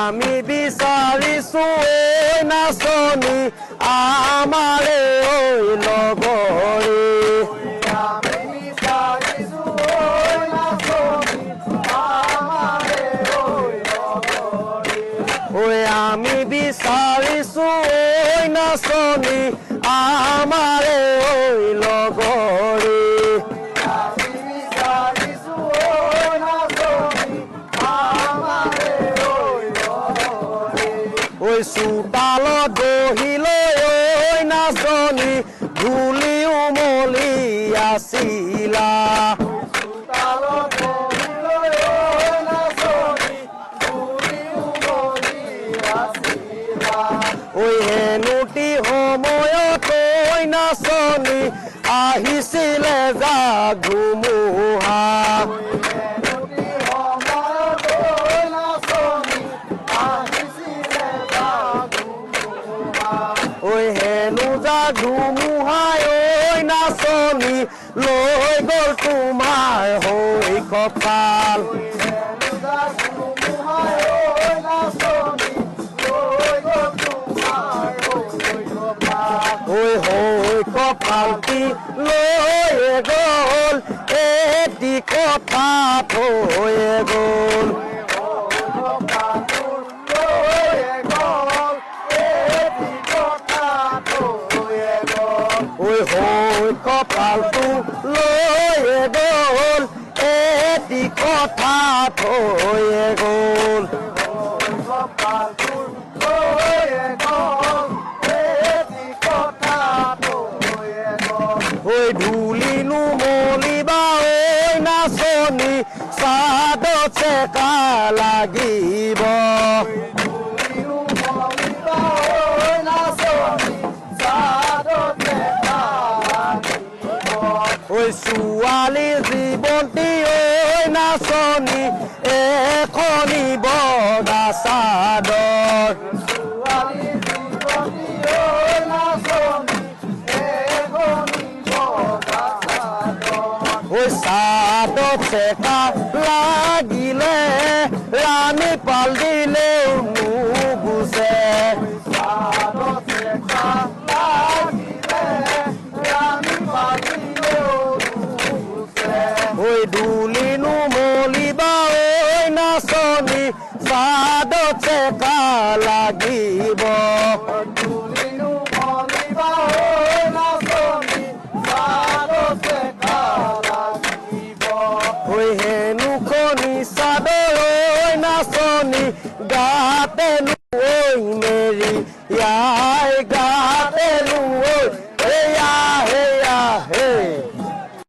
আমি বিচাৰিছো ঐ নাচনী আমাৰে ঐ লগৰী আমি বিচাৰিছো ঐ নাচনী আমাৰে ঐ লগৰী চোতালত বহিলৈ ঐ নাচনী ধূলি উমলি আছিলা হেনুটি সময়ত ঐ নাচনী আহিছিলে যা ধুমুহা হেনু যা ধুমুহাই ঐ নাচনী লৈ গ'ল তোমাৰ হৈ কপাল হৈ কপালটি লৈ গ'ল এটি কথা থৈ গ'ল হৈ কপালটো লৈ গ'ল এটি কথা থৈ গ'ল ধূলি নুমলিবা ঐ নাচনী চাদত চেকা লাগিব ছোৱালী জীৱন্তী ঐ নাচনী এখনি বগা চাদৰ চাদত চেকা লাগিলে ৰাণী পাল দিলেও নুগুচে ধূলি নুমলিবা ঐ নাচনী চাদত চেকা লাগিব হেনুখনি চাদৰ ঐ নাচনী গাতে ঐ মেৰি ইয়াই গা